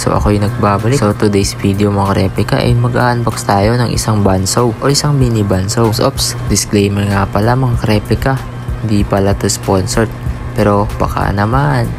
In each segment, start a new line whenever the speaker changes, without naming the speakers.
So ako'y nagbabalik. So today's video mga ka-replika ay mag-unbox tayo ng isang Banso o isang mini Banso. Oops, disclaimer nga pala mga ka-replika, hindi pala to sponsored, pero baka naman.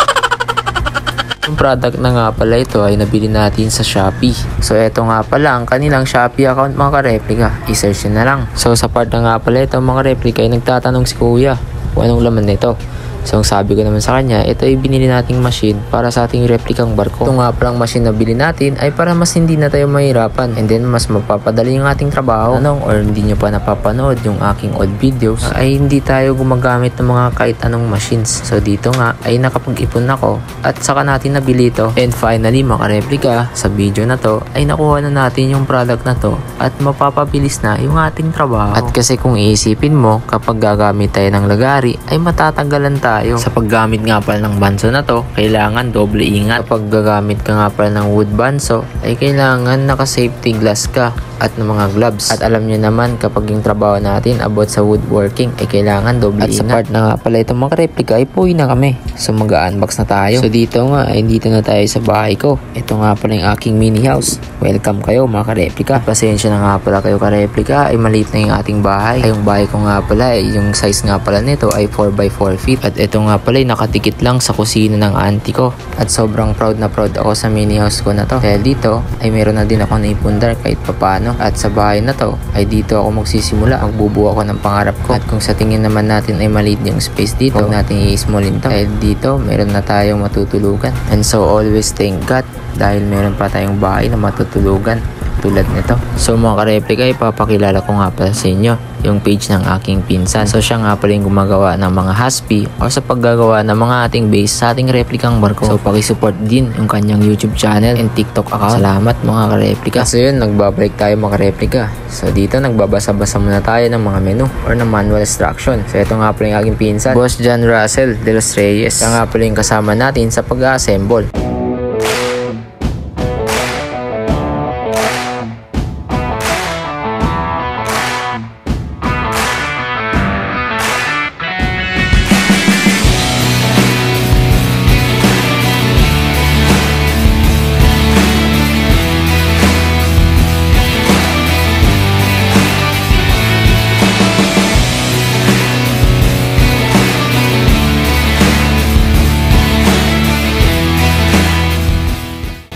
Yung product na nga pala ito ay nabili natin sa Shopee. So eto nga pala ang kanilang Shopee account mga ka-replika. I-search nyo na lang. So sa part na nga pala ito mga ka-replika ay nagtatanong si kuya kung anong laman nito. So sabi ko naman sa kanya, ito ay binili nating machine para sa ating replikang barko. Ito nga palang machine na bili natin ay para mas hindi na tayo mahirapan and then mas mapapadali yung ating trabaho. Or hindi nyo pa napapanood yung aking old videos, ay hindi tayo gumagamit ng mga kahit anong machines. So dito nga ay nakapag-ipon ako at saka natin nabili ito. And finally mga replika, sa video na to ay nakuha na natin yung product na to at mapapabilis na yung ating trabaho. At kasi kung iisipin mo, kapag gagamit tayo ng lagari ay matatagalan tayo. Sa paggamit nga pala ng Banso na to, kailangan doble ingat. Kapag gagamit ka nga pala ng wood Banso, ay kailangan naka-safety glass ka at ng mga gloves. At alam nyo naman, kapag yung trabaho natin about sa woodworking, ay kailangan doble ingat. At sa part na nga pala itong mga replika, ay puwi na kami. So mag-unbox na tayo. So dito nga, ay dito na tayo sa bahay ko. Ito nga pala yung aking mini house. Welcome kayo mga ka-replika. Pasensya na nga pala kayo ka-replika, ay maliit na yung ating bahay. Ay yung bahay ko nga pala, ay yung size nga pala nito ay 4x4 feet. At ito nga pala ay nakatikit lang sa kusina ng auntie ko. At sobrang proud na proud ako sa mini house ko na to. Kaya dito ay meron na din ako naipundar kahit papano. At sa bahay na to ay dito ako magsisimula. Magbubuo ako ng pangarap ko. At kung sa tingin naman natin ay maliit yung space dito, huwag natin i-smallin to. Dahil dito meron na tayong matutulugan. And so always thank God dahil meron pa tayong bahay na matutulugan tulad nito. So mga ka-replika, ipapakilala ko nga pala sa inyo yung page ng aking pinsan. So siya nga pala yung gumagawa ng mga haspi o sa paggagawa ng mga ating base sa ating replikang barko. So pakisupport din yung kanyang YouTube channel and TikTok account. Salamat mga ka-replika. So yun, nagbabalik tayo mga ka-replika. So dito nagbabasa-basa muna tayo ng mga menu or ng manual instruction. So ito nga pala yung aking pinsan, Boss John Russell de los Reyes. Siya nga pala yung kasama natin sa pag-assemble.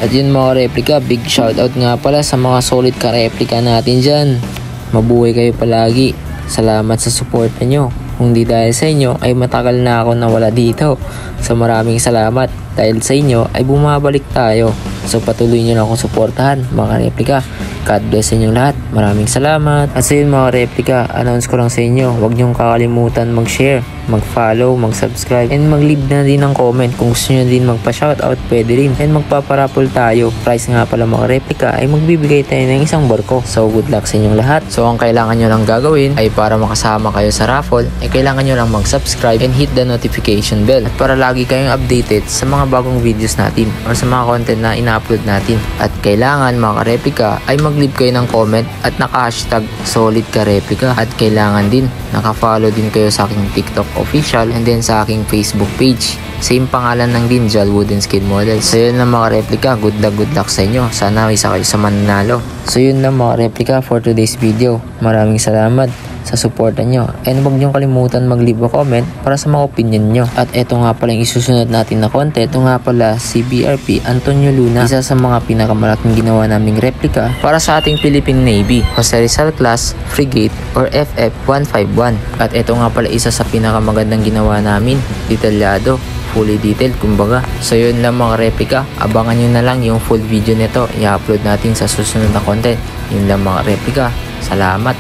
At yun mga replika, big shoutout nga pala sa mga solid ka-replika natin dyan. Mabuhay kayo palagi. Salamat sa support nyo. Kung di dahil sa inyo ay matagal na ako nawala dito. So maraming salamat. Dahil sa inyo ay bumabalik tayo. So patuloy nyo na akong suportahan mga replika. God bless sa inyong lahat. Maraming salamat. At sa yun mga replika, announce ko lang sa inyo, huwag nyong kakalimutan mag-share, mag-follow, mag-subscribe, and mag-leave na din ng comment. Kung gusto nyo din magpa-shoutout, pwede rin. And magpaparapol tayo. Price nga pala mga replika ay magbibigay tayo ng isang barko. So good luck sa inyong lahat. So ang kailangan nyo lang gagawin ay para makasama kayo sa raffle, ay kailangan nyo lang mag-subscribe and hit the notification bell. At para lagi kayong updated sa mga bagong videos natin or sa mga content na ina-upload natin. At kailangan mga ka-replika ay mag-leave kayo ng comment at naka-hashtag solid ka-replika. At kailangan din naka-follow din kayo sa aking TikTok official and then sa aking Facebook page. Same pangalan ng din, Jal Wooden Skid Models. So yun na mga replika, good luck sa inyo. Sana isa kayo sa mananalo. So yun na mga replika for today's video. Maraming salamat sa suporta nyo. And huwag nyo kalimutan mag-leave a comment para sa mga opinion nyo. At eto nga pala yung isusunod natin na content. Ito nga pala si BRP Antonio Luna, isa sa mga pinakamalaking ginawa naming replika para sa ating Philippine Navy, Jose Rizal Class Frigate or FF151. At ito nga pala isa sa pinakamagandang ginawa namin, detalyado, fully detailed kumbaga. So yun lang mga replika, abangan nyo na lang yung full video nito, i-upload natin sa susunod na content. Yun lang mga replika, salamat.